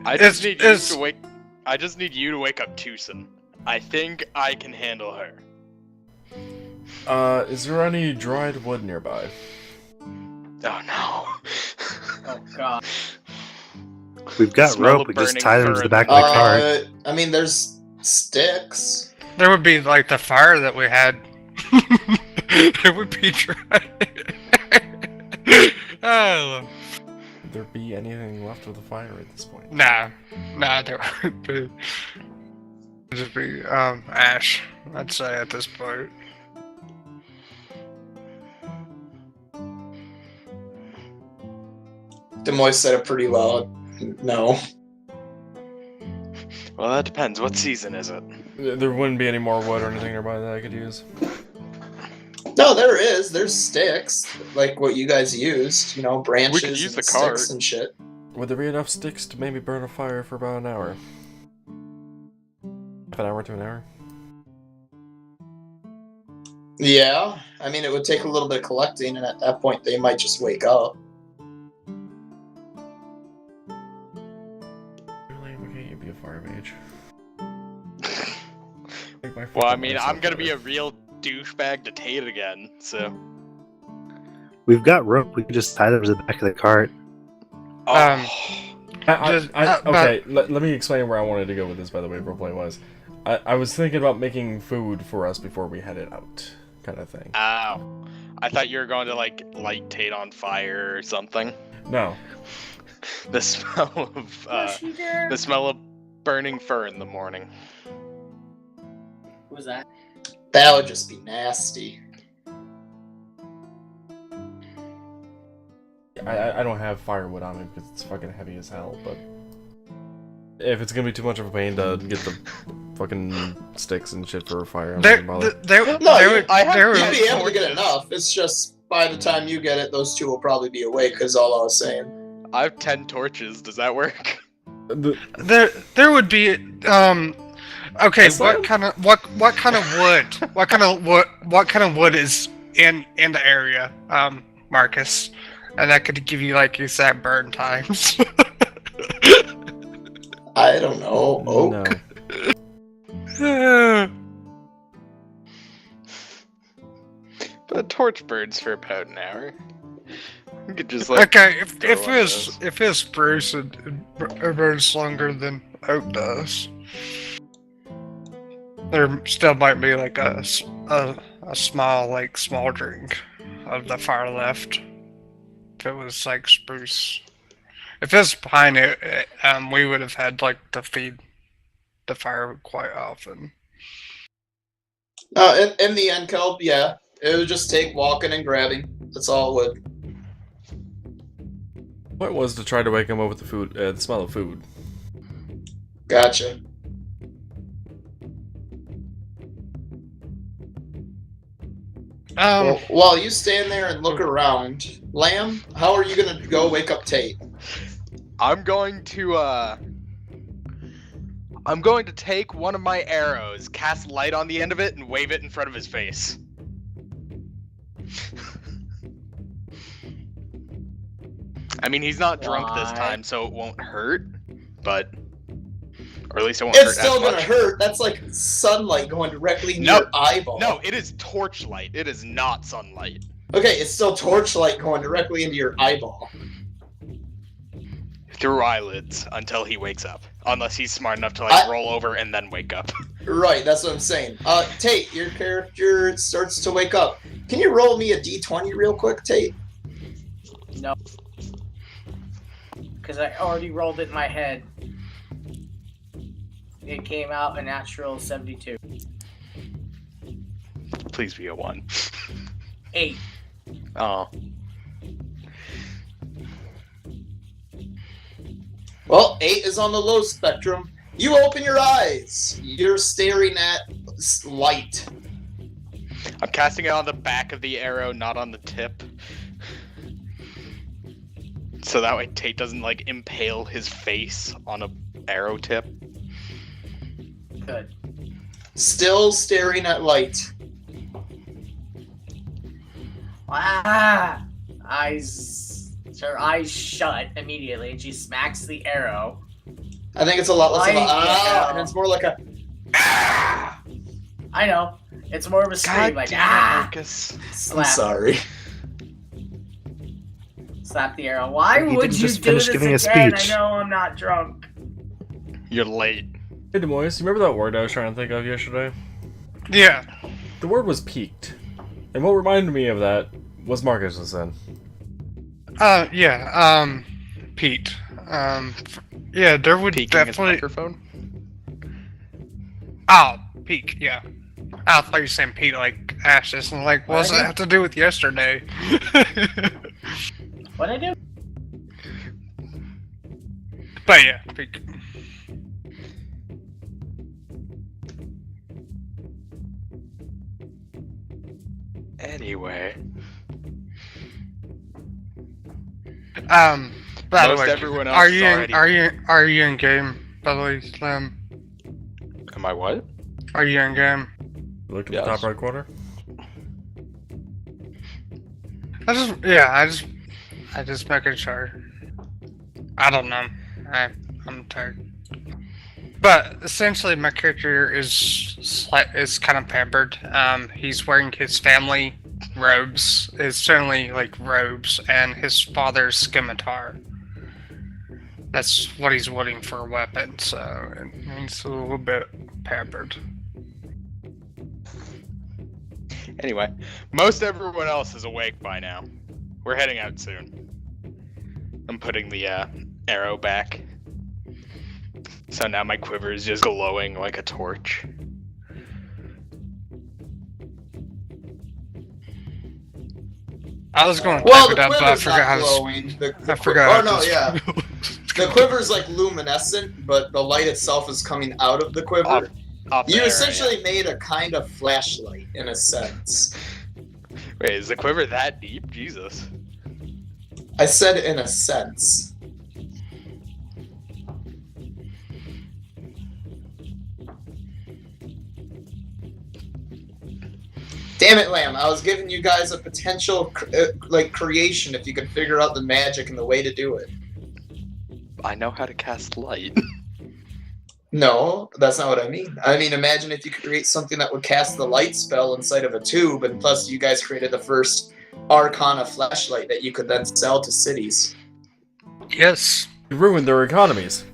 I just need you to wake up Tucson. I think I can handle her. Is there any dried wood nearby? Oh no. Oh god. We've got rope, we just tie them to the back of the cart. I mean, there's sticks. There would be like the fire that we had. It would be dry. Oh. Would there be anything left of the fire at this point? Nah, there would be. It'd just be ash, I'd say at this point. Demoy said it pretty loud. No. Well, that depends. What season is it? There wouldn't be any more wood or anything nearby that I could use. No, there is. There's sticks, like what you guys used. You know, branches We could use and the cart. sticks and shit. Would there be enough sticks to maybe burn a fire for about an hour? An hour to an hour? Yeah, I mean, it would take a little bit of collecting, and at that point, they might just wake up. Really? Why can't you be a fire mage? Well, I mean, I'm gonna be a real douchebag to Tate again, so... We've got rope, we can just tie them to the back of the cart. Oh. Okay, let me explain where I wanted to go with this, by the way, roleplay-wise. I was thinking about making food for us before we headed out, kind of thing. Ow. I thought you were going to, like, light Tate on fire or something. No. The smell of burning fur in the morning. What was that? That would just be nasty. I don't have firewood on me because it's fucking heavy as hell, but... If it's gonna be too much of a pain to get the fucking sticks and shit for a fire, I'm not gonna bother. You'd be able to get enough. It's just, by the time you get it, those two will probably be awake, is all I was saying. I have 10 torches, does that work? There would be, okay, what kind of wood is in the area, Marcus? And that could give you, like, you said, burn times. I don't know. Oak? No. But torch burns for about an hour. You could just, like, okay, if it's spruce, it burns longer than oak does. There still might be like a small drink of the fire left. If it was like spruce. If it's pine, we would have had like to feed the fire quite often. In the end, Kelp, yeah. It would just take walking and grabbing. That's all it would. What was to try to wake him up with the food, the smell of food? Gotcha. Well, while you stand there and look around, Lamb, how are you gonna go wake up Tate? I'm going to take one of my arrows, cast light on the end of it, and wave it in front of his face. I mean, he's not drunk this time, so it won't hurt, but... Or at least it won't hurt as much. It's still gonna hurt. That's like sunlight going directly into your eyeball. No, it is torchlight. It is not sunlight. Okay, it's still torchlight going directly into your eyeball. Through eyelids until he wakes up. Unless he's smart enough to, like, roll over and then wake up. Right, that's what I'm saying. Tate, your character starts to wake up. Can you roll me a d20 real quick, Tate? No. Because I already rolled it in my head. It came out a natural 72. Please be a 1. 8. Oh. Well, 8 is on the low spectrum. You open your eyes. You're staring at light. I'm casting it on the back of the arrow, not on the tip. So that way Tate doesn't, like, impale his face on a arrow tip. Good. Still staring at light. Ah! Her eyes shut immediately, and she smacks the arrow I think it's a lot less of a Yeah. and it's more like a I know. It's more of a scream, God like damn it, Lucas. I'm slap, sorry. slap the arrow. Why He would didn't you just do finish this giving a again? speech. I know I'm not drunk. You're late. Hey, Des Moines, you remember that word I was trying to think of yesterday? Yeah. The word was peaked. And what reminded me of that was Marcus's then. Yeah. Pete. Yeah, there would Peeking his definitely. microphone. Oh, peak. Yeah. I thought you were saying Pete like ashes, and like, what does that have to do with yesterday? What'd I do? But yeah, peak. Anyway, By the most way, everyone else are is you already. are you in game? By the way, Slim, Am I what? are you in game? Look at Yes. the top right corner. I just making sure. I don't know. I'm tired. But essentially, my character is kind of pampered. He's wearing his family robes, his family like robes, and his father's scimitar. That's what he's wielding for a weapon. So he's a little bit pampered. Anyway, most everyone else is awake by now. We're heading out soon. I'm putting the arrow back. So now my quiver is just glowing like a torch. I was going to Well, type the it up, but I quiver's forgot how not to. glowing. I forgot. Oh no, yeah. The quiver's like luminescent, but the light itself is coming out of the quiver. Off the You arrow, essentially made a kind of flashlight, in a sense. yeah. Wait, is the quiver that deep? Jesus. I said in a sense. Damn it, Lamb. I was giving you guys a potential, creation if you could figure out the magic and the way to do it. I know how to cast light. No, that's not what I mean. I mean, imagine if you could create something that would cast the light spell inside of a tube, and plus you guys created the first Arcana flashlight that you could then sell to cities. Yes. You ruined their economies.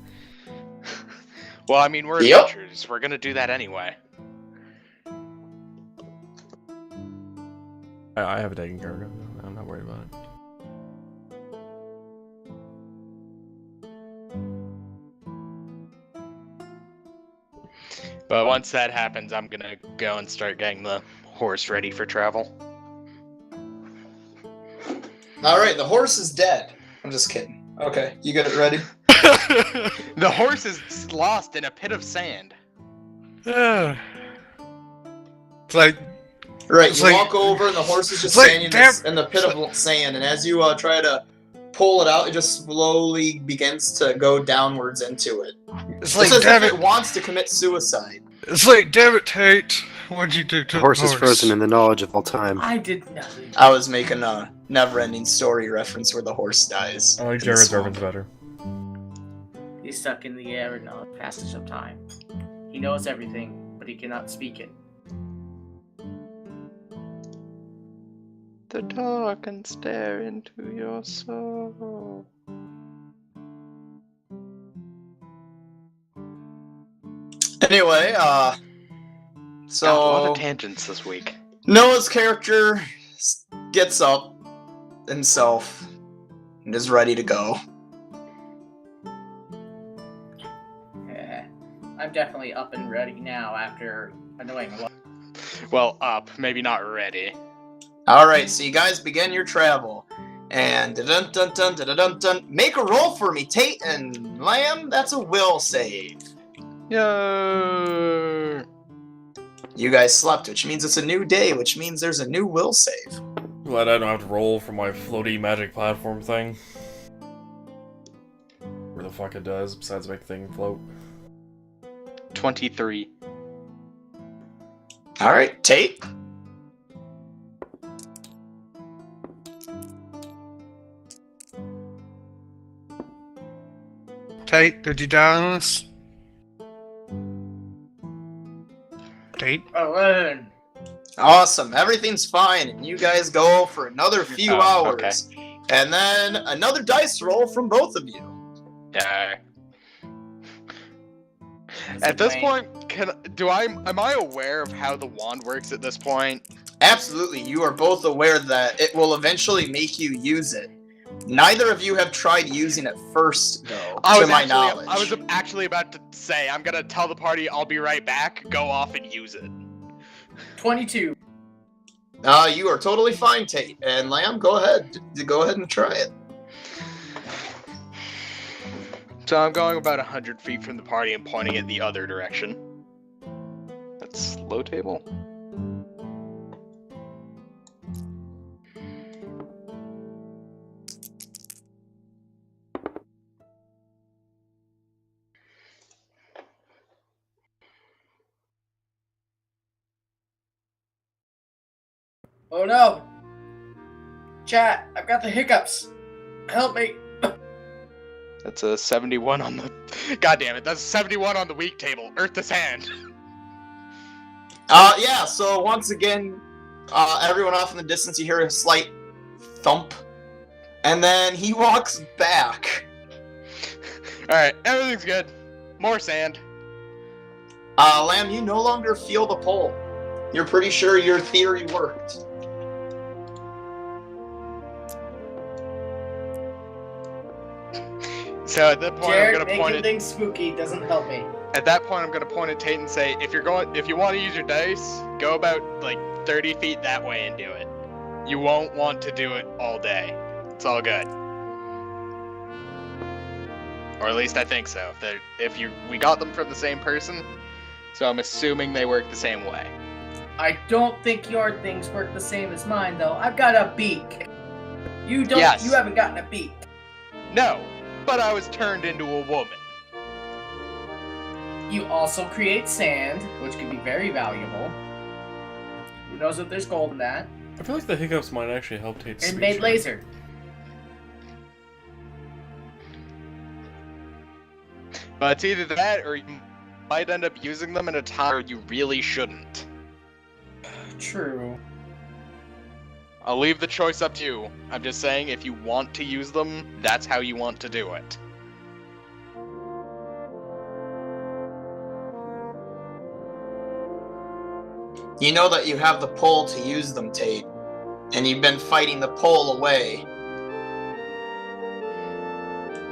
Well, I mean, we're Yep. adventurers. We're gonna do that anyway. I have it taken care of. I'm not worried about it. But once that happens, I'm gonna go and start getting the horse ready for travel. Alright, the horse is dead. I'm just kidding. Okay, you get it ready? The horse is lost in a pit of sand. It's like, Right, It's you like- walk over and the horse is just it's like, standing damn- in the pit of sand, and as you try to pull it out, it just slowly begins to go downwards into it. it's It's like, as damn if it. it wants to commit suicide. It's like, damn it, Tate. What'd you do to The horse is frozen in the knowledge of all time. I did nothing. I was making a never-ending story reference where the horse dies. I like in the Jared's swamp. reference better. He's stuck in the air and the passage of time. He knows everything, but he cannot speak it. The dog can stare into your soul. Anyway, A lot so of tangents this week. Noah's character gets up himself and is ready to go. Yeah, I'm definitely up and ready now after annoying a lot. Well, up, maybe not ready. Alright, so you guys begin your travel. And dun dun dun dun dun dun. Make a roll for me, Tate and Lamb. That's a will save. Yo. You guys slept, which means it's a new day, which means there's a new will save. Glad I don't have to roll for my floaty magic platform thing. Where the fuck it does, besides make the thing float. 23. Alright, Tate. Tate, did you die on us? Tate? 11. Awesome. Everything's fine, and you guys go for another few hours. Okay. And then another dice roll from both of you. Yeah. At this point, am I aware of how the wand works at this point? Absolutely. You are both aware that it will eventually make you use it. Neither of you have tried using it first, though, to my knowledge. I was actually about to say, I'm gonna tell the party I'll be right back, go off and use it. 22. You are totally fine, Tate. And Lamb, go ahead. Go ahead and try it. So I'm going about 100 feet from the party and pointing it the other direction. That's low table. Oh no! Chat, I've got the hiccups. Help me. That's a 71 on the... God damn it, that's a 71 on the weak table. Earth this hand. Yeah, so once again, everyone off in the distance, you hear a slight thump. And then he walks back. Alright, everything's good. More sand. Lamb, you no longer feel the pull. You're pretty sure your theory worked. So at that point, Jared, I'm gonna point making it. things spooky doesn't help me. At that point, I'm gonna point at Tate and say, if you want to use your dice, go about like 30 feet that way and do it. You won't want to do it all day. It's all good. Or at least I think so. We got them from the same person, so I'm assuming they work the same way. I don't think your things work the same as mine, though. I've got a beak. You don't. Yes. You haven't gotten a beak. No, but I was turned into a woman. You also create sand, which can be very valuable. Who knows if there's gold in that? I feel like the hiccups might actually help Tate's And speech made here. laser. But it's either that, or you might end up using them in a time where you really shouldn't. True. I'll leave the choice up to you. I'm just saying, if you want to use them, that's how you want to do it. You know that you have the pull to use them, Tate. And you've been fighting the pull away.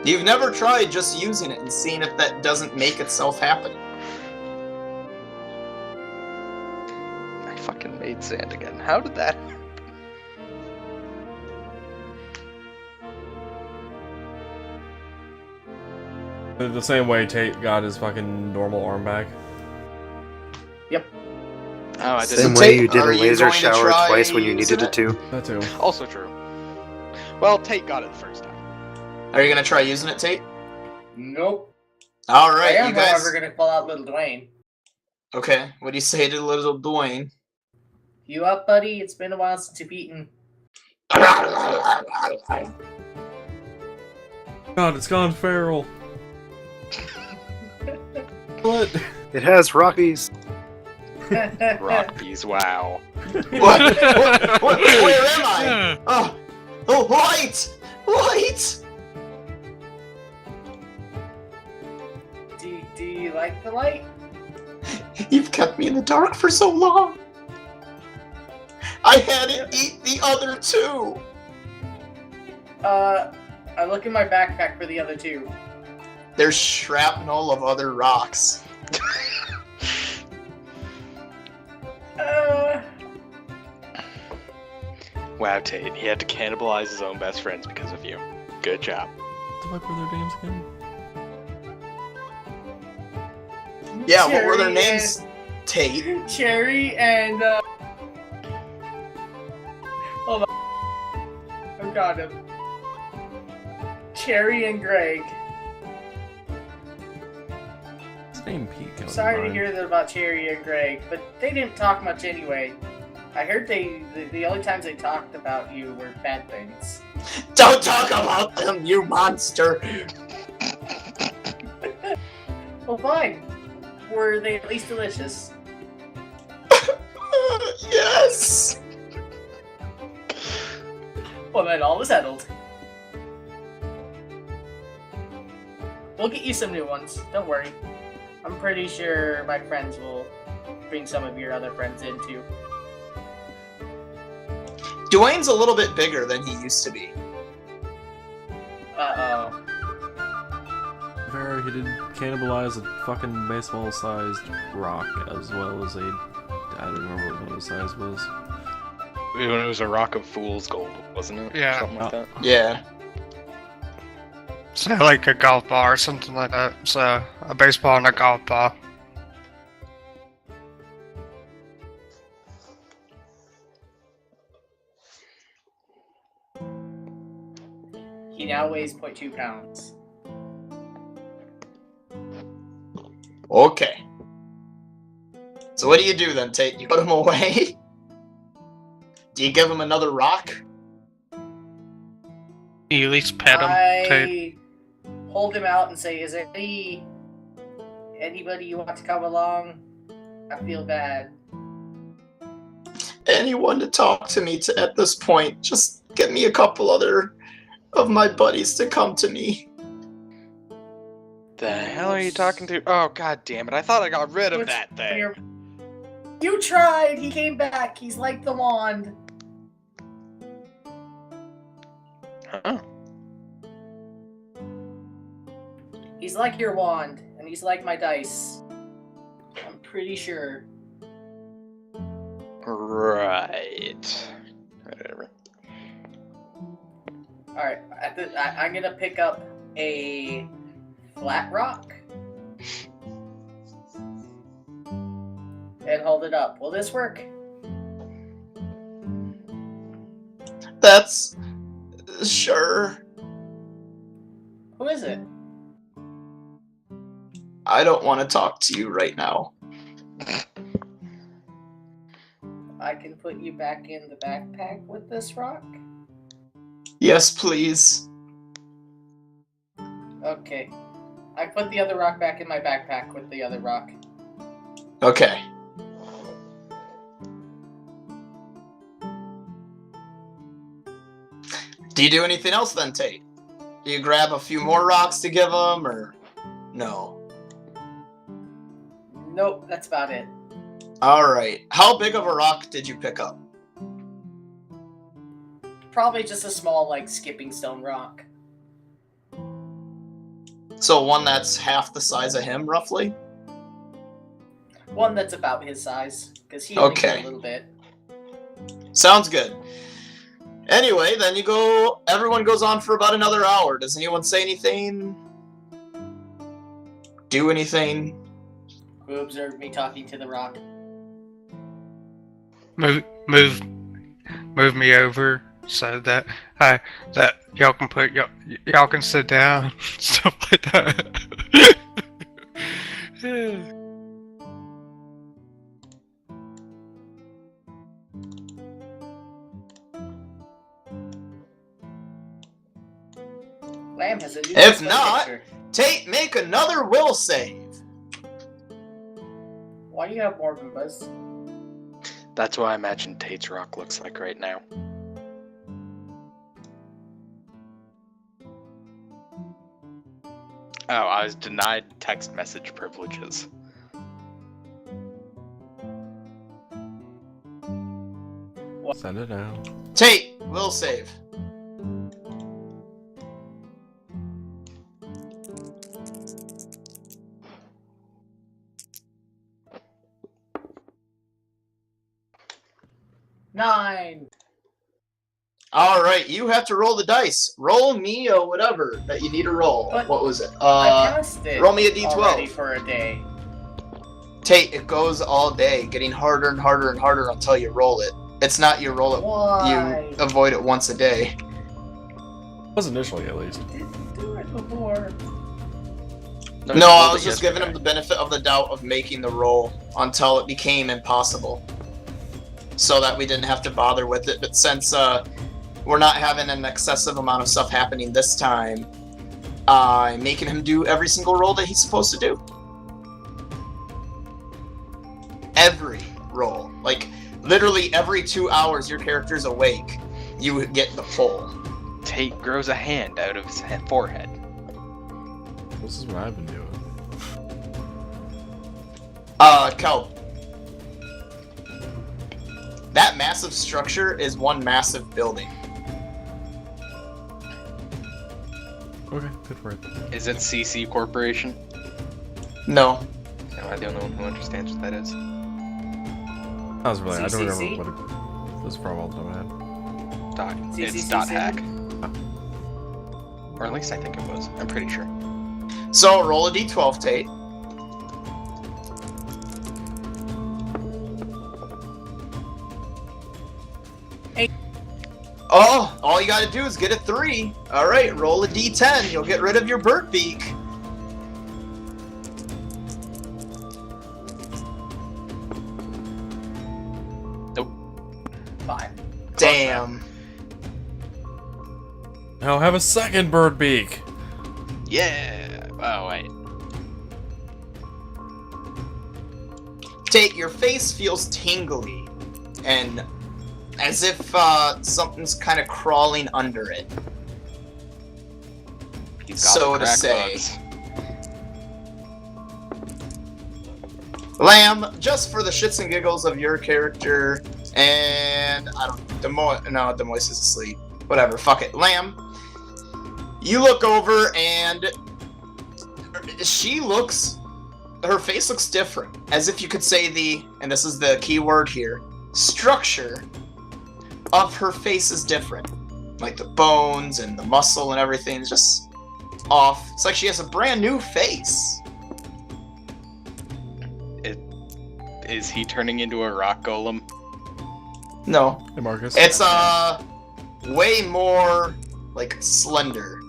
You've never tried just using it and seeing if that doesn't make itself happen. I fucking made sand again. How did that happen? The same way Tate got his fucking normal arm back. Yep. Oh, I did. Same way you did a laser shower twice when you needed it to. That too. Also true. Well, Tate got it the first time. Are you gonna try using it, Tate? Nope. Alright, I am, you guys. however, gonna call out little Dwayne. Okay, what do you say to little Dwayne? You up, buddy? It's been a while since you've eaten. God, it's gone feral. What? It has Rockies. Rockies, wow. What? Where am I? Oh, light! Light! Do you like the light? You've kept me in the dark for so long. I hadn't eat the other two. I look in my backpack for the other two. There's shrapnel of other rocks. Wow, Tate, he had to cannibalize his own best friends because of you. Good job. What the fuck were their names again? Yeah, what were their Cherry names? Tate. Cherry and hold on. I've got him. Cherry and Greg. His name Pete. I'm sorry to hear that about Cherry and Greg, but they didn't talk much anyway. I heard the only times they talked about you were bad things. Don't talk about them, you monster! Well, fine. Were they at least delicious? Yes! Well, then all is settled. We'll get you some new ones. Don't worry. I'm pretty sure my friends will bring some of your other friends in, too. Dwayne's a little bit bigger than he used to be. Uh-oh. Fair, he did cannibalize a fucking baseball-sized rock as well as a... I don't remember what his size was. When it was a rock of fool's gold, wasn't it? Yeah. Something like that. Yeah. So like a golf ball or something like that. So a baseball and a golf ball. He now weighs 0.2 pounds. Okay. So what do you do then, Tate? You put him away? Do you give him another rock? You at least pet him. I hold him out and say, is there anybody you want to come along? I feel bad. Anyone to talk to me at this point. Just get me a couple other of my buddies to come to me. The hell are you talking to? Oh, god damn it. I thought I got rid of that thing. You tried! He came back! He's like the wand! Huh? He's like your wand, and he's like my dice. I'm pretty sure. Right. Whatever. Alright, I'm gonna pick up a flat rock and hold it up. Will this work? That's... sure. Who is it? I don't want to talk to you right now. I can put you back in the backpack with this rock? Yes, please. Okay. I put the other rock back in my backpack with the other rock. Okay. Do you do anything else then, Tate? Do you grab a few more rocks to give him, or no? Nope, that's about it. Alright. How big of a rock did you pick up? Probably just a small, like, skipping stone rock. So one that's half the size of him, roughly? One that's about his size, because he only Okay. did a little bit. Sounds good. Anyway, then you go... Everyone goes on for about another hour. Does anyone say anything? Do anything? Who observed me talking to the rock? Move me over so that y'all can put y'all can sit down, stuff like that. Lamb has a new If display not- picture. Tate, make another will save. Why do you have more Goombas? That's what I imagine Tate's rock looks like right now. Oh, I was denied text message privileges. Send it out. Tate, will save. Nine! Alright, you have to roll the dice. Roll me or whatever that you need to roll. But what was it? I passed it roll me a d12. already for a day. Tate, it goes all day, getting harder and harder and harder until you roll it. It's not you roll it, Why? you avoid it once a day. Was initially, at least. Didn't do it before. No, I was just giving him the benefit of the doubt of making the roll until it became impossible. So that we didn't have to bother with it. But since we're not having an excessive amount of stuff happening this time, I'm making him do every single roll that he's supposed to do. every roll. Like, literally every 2 hours your character's awake, you get the pull. Tate grows a hand out of his forehead. This is what I've been doing. Kelp. That massive structure is one massive building. Okay, good for it. Is it CC Corporation? No. Am I the only one who understands what that is? That was really, I don't CCC? remember what it was from all the time I had. It's CCC? dot hack. Or at least I think it was. I'm pretty sure. So, roll a d12, Tate. Oh, all you gotta do is get a 3. Alright, roll a d10. You'll get rid of your bird beak. Nope. 5. Damn. Now have a second bird beak! Yeah! Oh, wait. Tate, your face feels tingly. And as if something's kind of crawling under it. He's got So the to crack say. bugs. Lamb, just for the shits and giggles of your character, and I don't. Demois is asleep. Whatever, fuck it. Lamb, you look over and her face looks different. As if you could say and this is the key word here, structure of her face is different. Like the bones and the muscle and everything is just off. It's like she has a brand new face. Is he turning into a rock golem? No. Hey Marcus. It's way more like slender.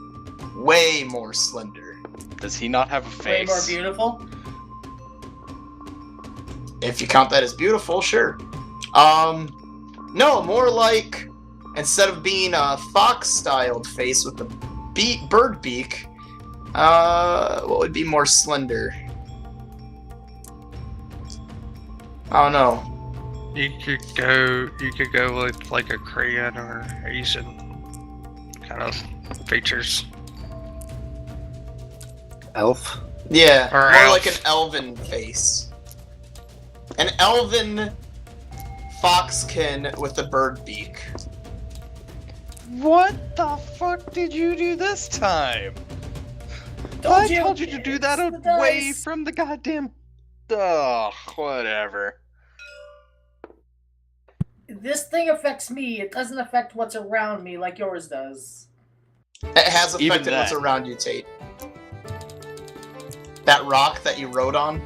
Way more slender. Does he not have a Way face? more beautiful. If you count that as beautiful, sure. No, more like instead of being a fox-styled face with the bird beak, what would be more slender? I don't know. You could go with like a crayon or Asian kind of features. Elf. Yeah, Or more elf. like an elven face. An elven foxkin with a bird beak. What the fuck did you do this time? Told I told you to do that It's the away dice. from the goddamn... Ugh, whatever. This thing affects me. It doesn't affect what's around me like yours does. It has Even affected what's that. around you, Tate. That rock that you rode on.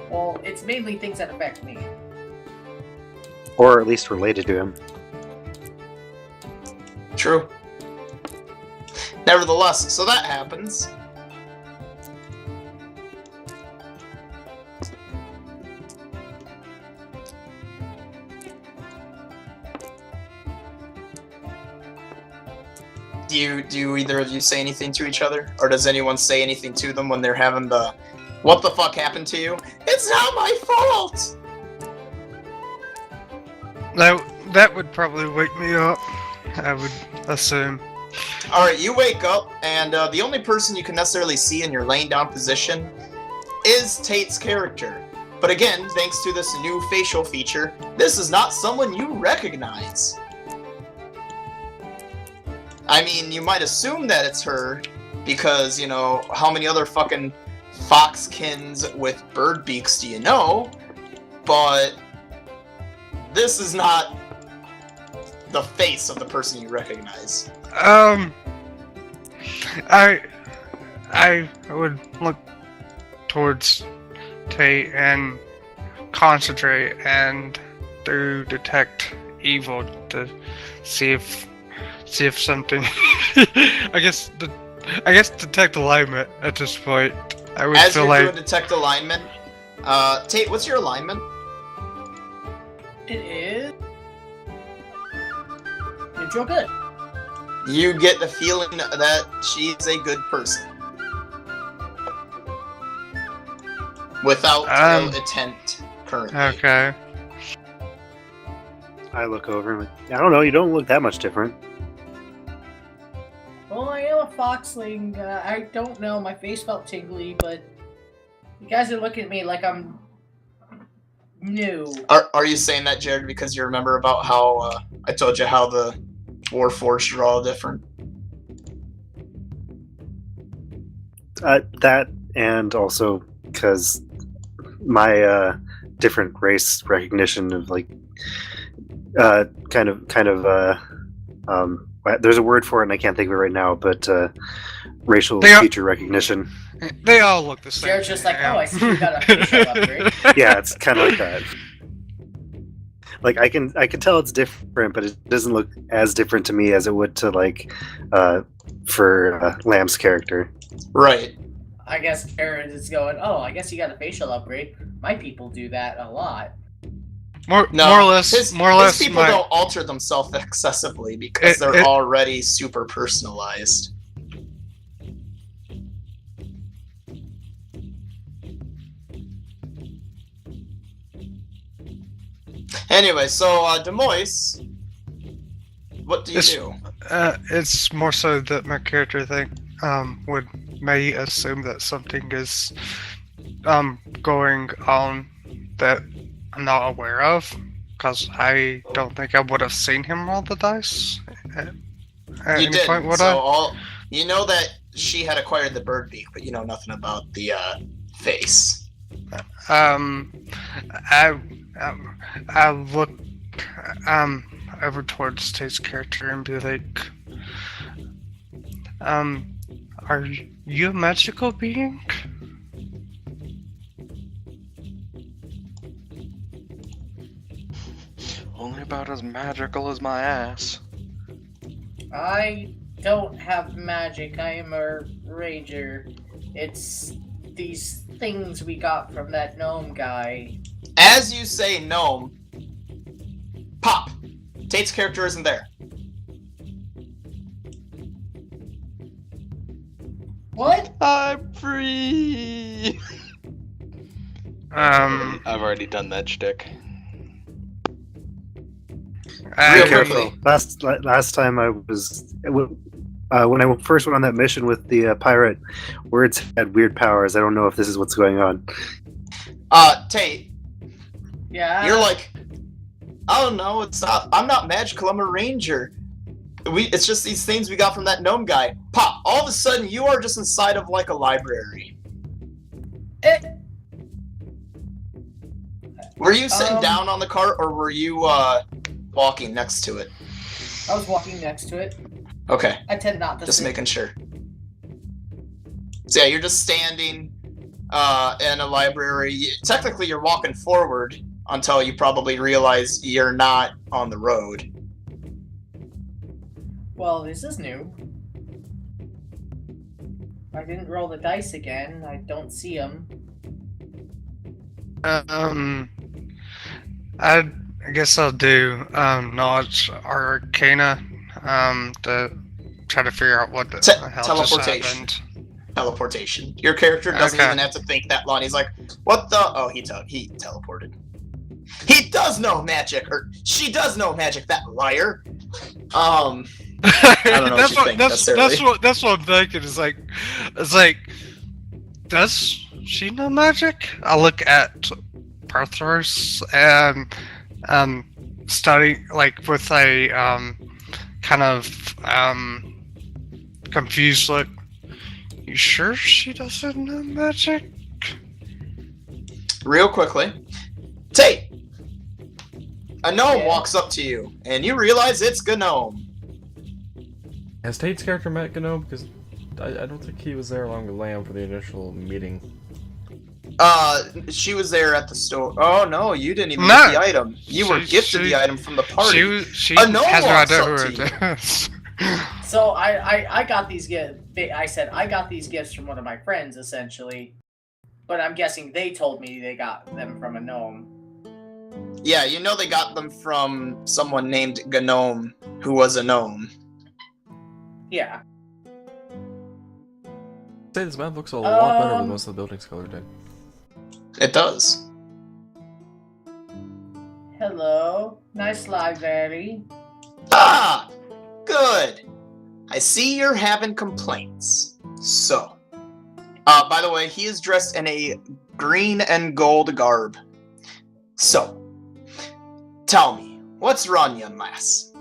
Well, it's mainly things that affect me. Or at least related to him. True. Nevertheless, so that happens. Do either of you say anything to each other? Or does anyone say anything to them when they're having the what the fuck happened to you? It's not my fault! That would probably wake me up, I would assume. Alright, you wake up, and the only person you can necessarily see in your laying down position is Tate's character. But again, thanks to this new facial feature, this is not someone you recognize. I mean, you might assume that it's her, because, you know, how many other fucking foxkins with bird beaks do you know? But this is not the face of the person you recognize. I would look towards Tate and concentrate and through detect evil to see if something. I guess detect alignment at this point. I would As feel you're like doing detect alignment, Tate, what's your alignment? It is neutral good. You get the feeling that she's a good person. Without ill intent currently. Okay. I look over and I don't know, you don't look that much different. Well, I am a foxling. I don't know. My face felt tingly, but you guys are looking at me like I'm new. Are you saying that, Jared, because you remember about how I told you how the Warforged are all different? That, and also because my different race recognition of like there's a word for it and I can't think of it right now, but racial feature recognition. They all look the same. Jared's just like, oh, I see you got a facial upgrade. Yeah, it's kind of like that. Like I can tell it's different, but it doesn't look as different to me as it would to like for Lamb's character. Right. I guess Jared is going, oh, I guess you got a facial upgrade. My people do that a lot. More or less. His people don't alter themselves excessively because they're already super personalized. Anyway, so Demois, what do you do? It's more so that my character may assume that something is going on that I'm not aware of, because I don't think I would have seen him roll the dice at you any didn't. point, would So you know that she had acquired the bird beak, but you know nothing about the face. I look over towards Tate's character and be like, are you a magical being? Only about as magical as my ass. I don't have magic. I am a ranger. It's these things we got from that gnome guy. As you say gnome, pop! Tate's character isn't there. What? I'm free! I've already done that shtick. Be careful. Last time I was when I first went on that mission with the pirate, words had weird powers. I don't know if this is what's going on. Tate. Yeah. You're like, oh no, it's not. I'm not magical. I'm a ranger. It's just these things we got from that gnome guy. Pop! All of a sudden, you are just inside of like a library. Were you sitting down on the cart, or were you walking next to it? I was walking next to it. Okay. I tend not to. Just making sure. So yeah, you're just standing in a library. Technically, you're walking forward until you probably realize you're not on the road. Well, this is new. I didn't roll the dice again. I don't see them. I guess I'll do knowledge or arcana to try to figure out what the hell teleportation. just happened. Teleportation. Your character doesn't even have to think that long. He's like, what the? Oh, he teleported. He does know magic, or she does know magic. That liar. I don't know that's what you think necessarily. That's what I'm thinking. It's like, does she know magic? I look at Parthros and study like with a kind of confused look. You sure she doesn't know magic? Real quickly, Tate. A gnome walks up to you, and you realize it's Gnome. Has Tate's character met Gnome? Because I don't think he was there along with Lamb for the initial meeting. She was there at the store. Oh no, you didn't even get the item. You were gifted the item from the party. She a gnome has no walks idea up who to it is. So I got these gifts. I said I got these gifts from one of my friends, essentially. But I'm guessing they told me they got them from a gnome. Yeah, you know they got them from someone named Gnome, who was a gnome. Yeah. I'd say this map looks a lot better with most of the buildings colored in. It does. Hello. Nice library. Ah! Good. I see you're having complaints. So, by the way, he is dressed in a green and gold garb. So, tell me, what's wrong, young lass?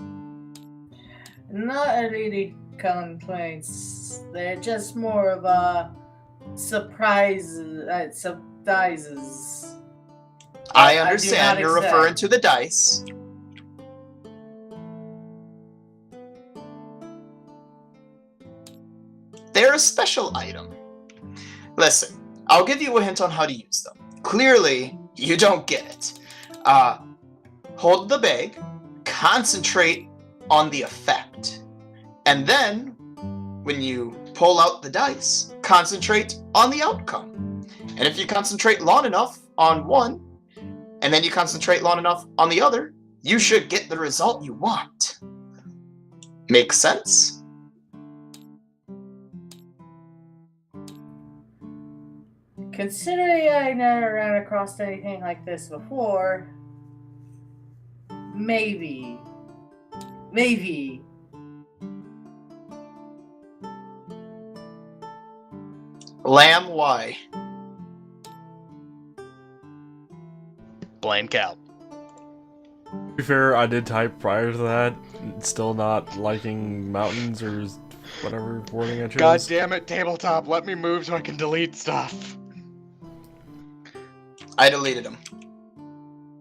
Not really complaints. They're just more of a surprises. I do understand not you're accept. referring to the dice. They're a special item. Listen, I'll give you a hint on how to use them. Clearly, you don't get it. Hold the bag, concentrate on the effect, and then, when you pull out the dice, concentrate on the outcome. And if you concentrate long enough on one, and then you concentrate long enough on the other, you should get the result you want. Make sense? Considering I never ran across anything like this before, maybe. Lamb, why? Blank out. To be fair, I did type prior to that, still not liking mountains or whatever wording I chose. God damn it, tabletop, let me move so I can delete stuff. I deleted them.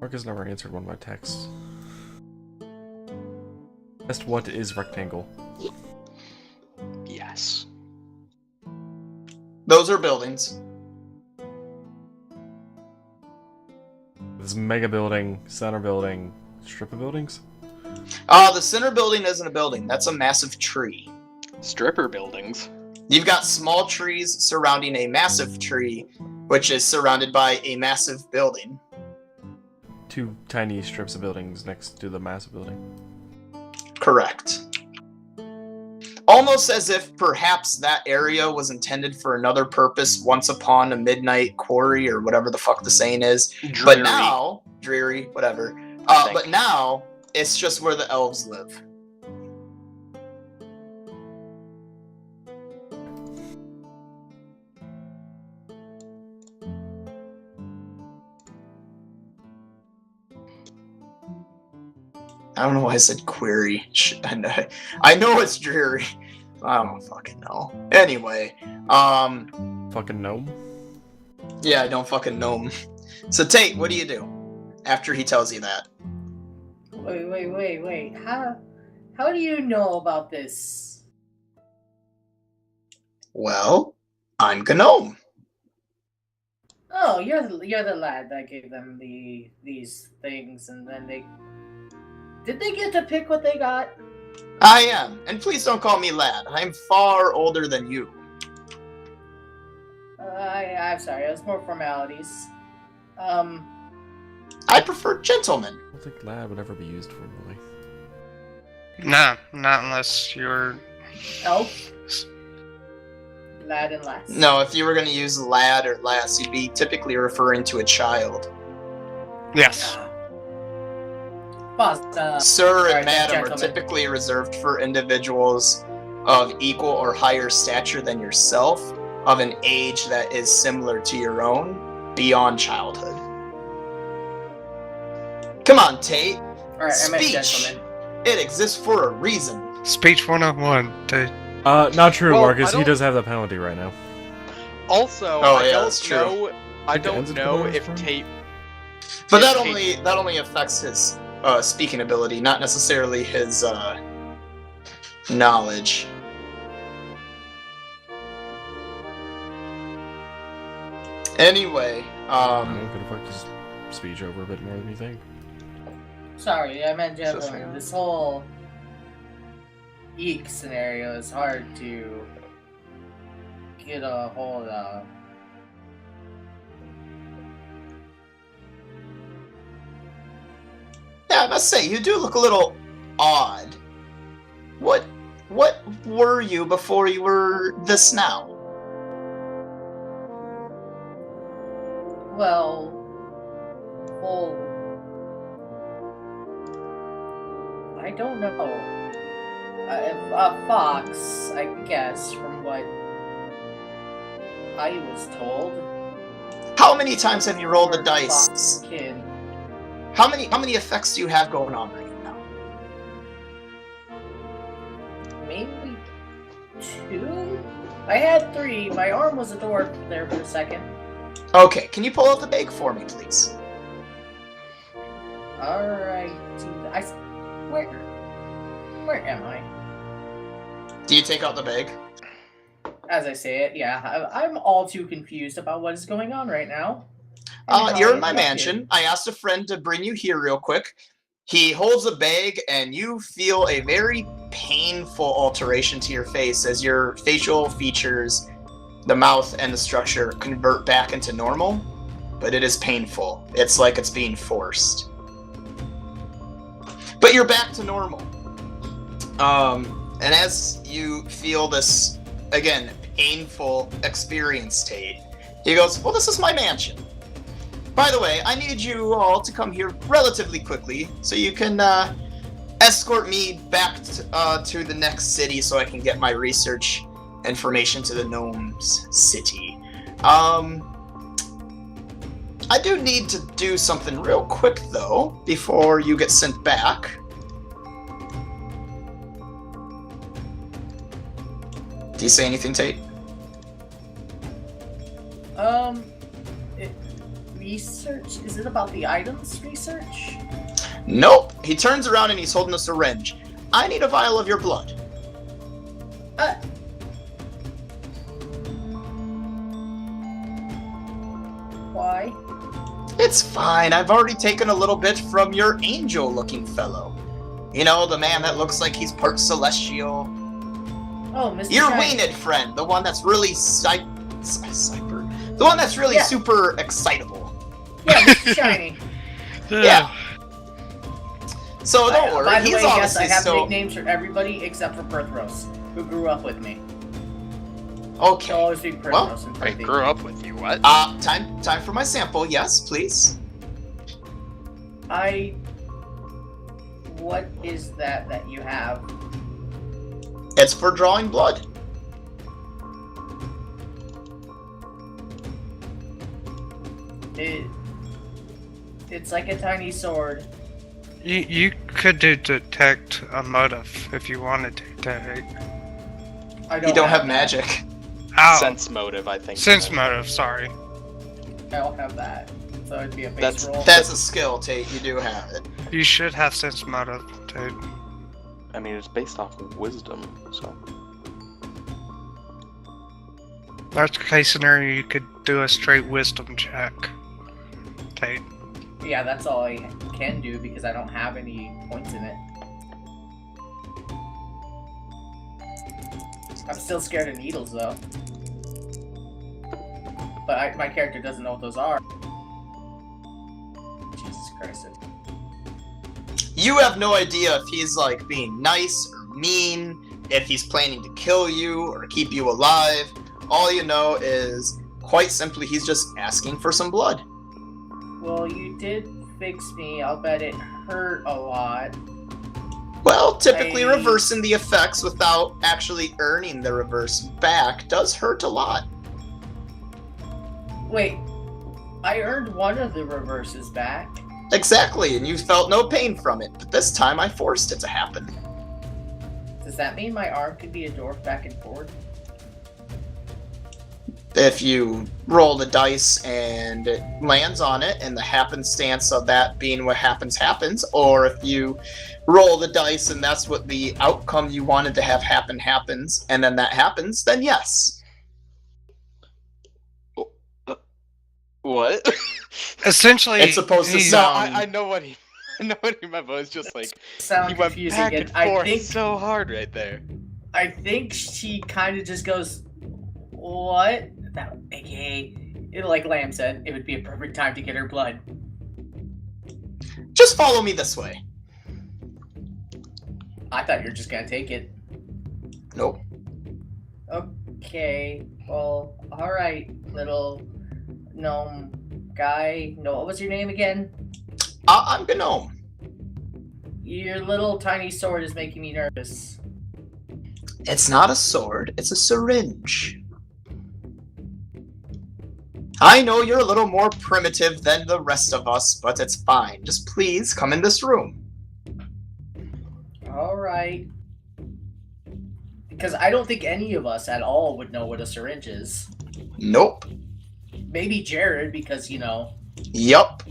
Marcus never answered one of my texts. Asked what is rectangle? Yes. Those are buildings. This mega building, center building, strip of buildings? The center building isn't a building. That's a massive tree. Stripper buildings. You've got small trees surrounding a massive tree, which is surrounded by a massive building. Two tiny strips of buildings next to the massive building. Correct. Almost as if perhaps that area was intended for another purpose once upon a midnight quarry, or whatever the fuck the saying is. Dreary. But now, dreary, whatever. I think. But now, it's just where the elves live. I don't know why I said query. I know it's dreary. I don't fucking know. Anyway, Fucking gnome? yeah, I don't fucking know him. So Tate, what do you do after he tells you that? Wait. How do you know about this? Well, I'm Gnome. Oh, you're the lad that gave them these things, and then did they get to pick what they got? I am, and please don't call me lad. I'm far older than you. I'm sorry, it was more formalities. I prefer gentlemen. I don't think lad would ever be used formally. Nah, not unless you're. Elf? Lad and lass? No, if you were going to use lad or lass, you'd be typically referring to a child. Yes. Balzan. Sir Sorry, and madam are gentlemen. typically reserved for individuals of equal or higher stature than yourself, of an age that is similar to your own, beyond childhood. Come on, Tate. Alright, I meant Speech. gentlemen. It exists for a reason. Speech 101. Not true, Well, Marcus. I He don't- does have the penalty right now. Also, Oh, I yeah, don't that's true. know. I Like the don't ends of know Tomorrow's if Friend? Tate. But if that only affects his speaking ability, not necessarily his knowledge. Anyway, I'm gonna fuck his speech over a bit more than you think. Sorry, I meant So gentlemen. fair. This whole eek scenario is hard to get a hold of. yeah, I must say, you do look a little odd. What were you before you were this now? well, full. I don't know. A fox, I guess, from what I was told. How many times have you rolled the Or dice? fox kin. How many effects do you have going on right now? Mainly 2? I had 3. My arm was a dwarf there for a second. Okay, can you pull out the bag for me, please? Alright. Where am I? Do you take out the bag? As I say it, yeah. I'm all too confused about what is going on right now. And how You're I in my ended up mansion. here. I asked a friend to bring you here real quick. He holds a bag, and you feel a very painful alteration to your face as your facial features, the mouth and the structure convert back into normal, but it is painful. It's like it's being forced. But you're back to normal. And as you feel this, again, painful experience, Tate, he goes, well, this is my mansion. By the way, I need you all to come here relatively quickly so you can escort me back to the next city so I can get my research information to the Gnome's city. I do need to do something real quick, though, before you get sent back. Do you say anything, Tate? Research? Is it about the items research? Nope. He turns around and he's holding a syringe. I need a vial of your blood. Why? It's fine. I've already taken a little bit from your angel-looking fellow. You know, the man that looks like he's part celestial. Oh, Mr. Your Shiny. winged friend, the one that's really the one that's really Yeah. super excitable. Yeah, Mr. Shiny. Yeah. So don't worry, By the he's way, yes, obviously I have still nicknames for everybody except for Perthros, who grew up with me. okay. She'll always be Perthros Well, and I Perthy. grew up with you, what? Time for my sample. Yes, please. What is that you have? It's for drawing blood. It's like a tiny sword. You could detect a motive if you wanted to. I You don't have that. magic. Ow. Sense motive, I think. Sense motive, sorry. I don't have that. So it'd be a base roll. That's a skill, Tate. You do have it. You should have sense motive, dude. I mean, it's based off of wisdom, so. Worst case scenario, you could do a straight wisdom check. Tate. Yeah, that's all I can do because I don't have any points in it. I'm still scared of needles though. But my character doesn't know what those are. Jesus Christ. You have no idea if he's like being nice or mean, if he's planning to kill you or keep you alive. All you know is, quite simply, he's just asking for some blood. Well, you did fix me. I'll bet it hurt a lot. Well, typically I- reversing the effects without actually earning the reverse back does hurt a lot. Wait, I earned one of the reverses back. Exactly, and you felt no pain from it, but this time I forced it to happen. Does that mean my arm could be a dwarf back and forth? If you roll the dice and it lands on it, and the happenstance of that being what happens, or if you roll the dice and that's what the outcome you wanted to have happens, and then that happens, then yes. What? Essentially, It's supposed to he's- No, sound- I know what he. I know what he meant, but it's just like Sound he went confusing, back and and I forth think so hard right there. I think she kind of just goes, "What?" That okay. Like Lamb said, it would be a perfect time to get her blood. Just follow me this way. I thought you were just gonna take it. Nope. Okay. Well, all right, little gnome guy. No, what was your name again? I'm Gnome. Your little tiny sword is making me nervous. It's not a sword, it's a syringe. I know you're a little more primitive than the rest of us, but it's fine. Just please come in this room. Alright. Because I don't think any of us at all would know what a syringe is. Nope. Maybe Jared, because, you know. Yup.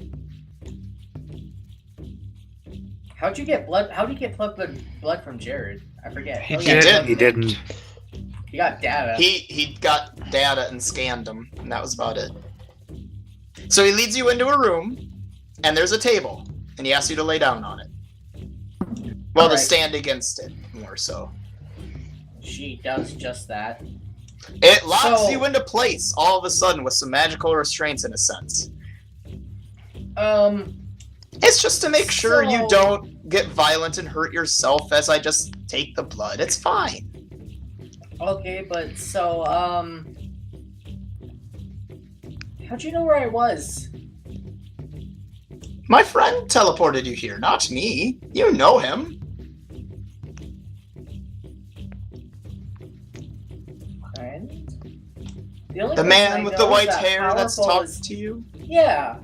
How'd you get blood? How did you get blood from Jared? I forget. He He didn't. He got data. He got data and scanned them, and that was about it. So he leads you into a room, and there's a table, and he asks you to lay down on it. Well, to stand against it, more so. She does just that. It locks you into place all of a sudden with some magical restraints in a sense. It's just to make sure you don't get violent and hurt yourself as I just take the blood. It's fine. Okay, but so, how'd you know where I was? My friend teleported you here, not me. You know him. Friend? The man with the white hair that's talked to you? Yeah,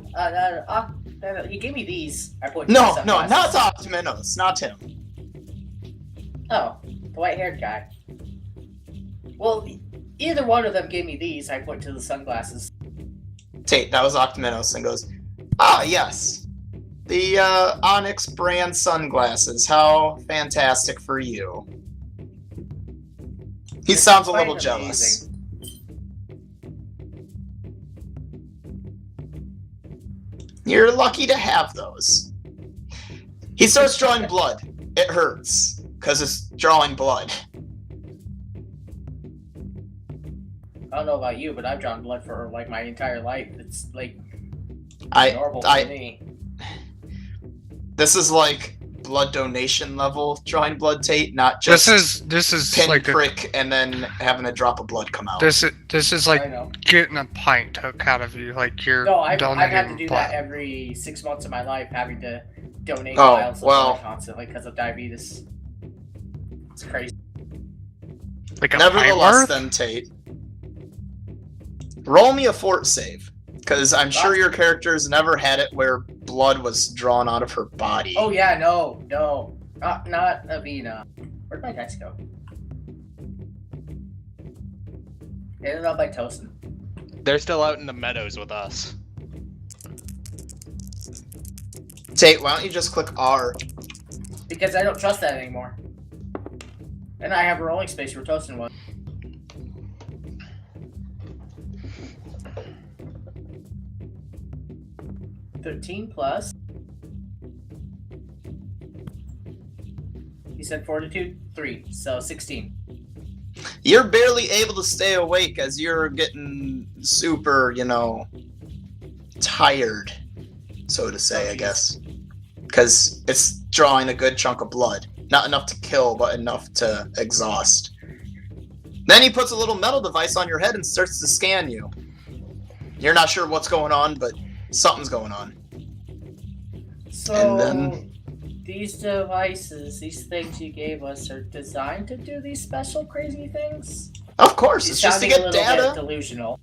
he gave me these. I put No, not Optimus, not him. Oh, the white-haired guy. Well, either one of them gave me these. I put to the sunglasses. Tate, that was Octomenos, and goes, ah, yes. The Onyx brand sunglasses. How fantastic for you. He sounds a little jealous. You're lucky to have those. He starts drawing blood. It hurts, because it's drawing blood. I don't know about you, but I've drawn blood for like my entire life. It's like normal for me. This is like blood donation level drawing blood, Tate, not just this is pin like prick and then having a drop of blood come out. This is like getting a pint took out of you, like you're I've donating had to do blood. that every 6 months of my life, having to donate vials of blood constantly because of diabetes. It's crazy. Like a Nevertheless, then, Tate, roll me a fort save, because I'm sure your character's never had it where blood was drawn out of her body. Oh yeah, no, not Avina. Where'd my dice go? Ended up by Tosin. They're still out in the meadows with us. Tate, why don't you just click R? Because I don't trust that anymore. And I have a rolling space where Tosin was. $13 plus. He said fortitude 3, so 16. You're barely able to stay awake as you're getting super, tired, so to say, I guess. Because it's drawing a good chunk of blood. Not enough to kill, but enough to exhaust. Then he puts a little metal device on your head and starts to scan you. You're not sure what's going on, but something's going on. So, and then these devices, these things you gave us, are designed to do these special crazy things? Of course, it's just to get data. Bit delusional.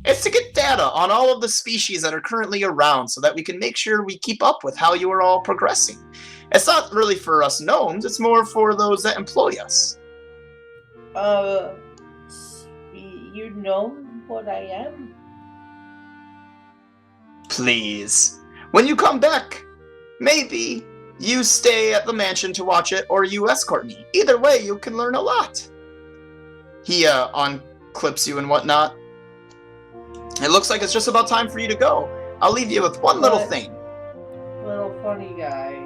It's to get data on all of the species that are currently around so that we can make sure we keep up with how you are all progressing. It's not really for us gnomes, it's more for those that employ us. You know what I am? Please. When you come back, maybe you stay at the mansion to watch it, or you escort me. Either way, you can learn a lot. He, unclips you and whatnot. It looks like it's just about time for you to go. I'll leave you with one little thing. Little funny guy.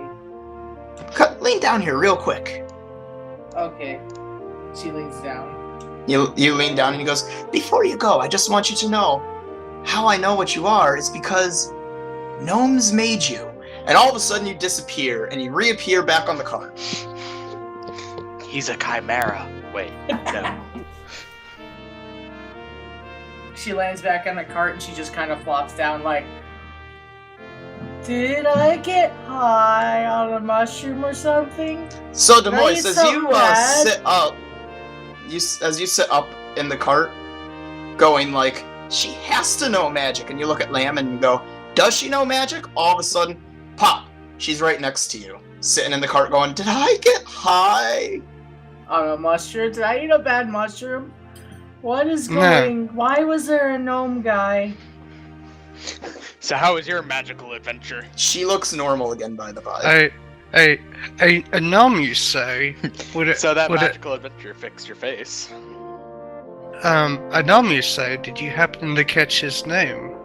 Lean down here real quick. Okay. She leans down. You lean down and he goes, before you go, I just want you to know, how I know what you are is because gnomes made you. And all of a sudden you disappear and you reappear back on the card. He's a chimera. Wait, no. she lands back on the cart and she just kind of flops down like, did I get high on a mushroom or something? So Did I Demois, eat as something you bad? sit up, as you sit up in the cart, going like, she has to know magic, and you look at Lamb and you go, does she know magic? All of a sudden, pop, she's right next to you, sitting in the cart going, did I get high? On a mushroom? Did I eat a bad mushroom? What is No. going? Why was there a gnome guy? So how was your magical adventure? She looks normal again, by the by. A gnome, you say? Would it, So that would magical adventure fixed your face. a gnome, you say? Did you happen to catch his name?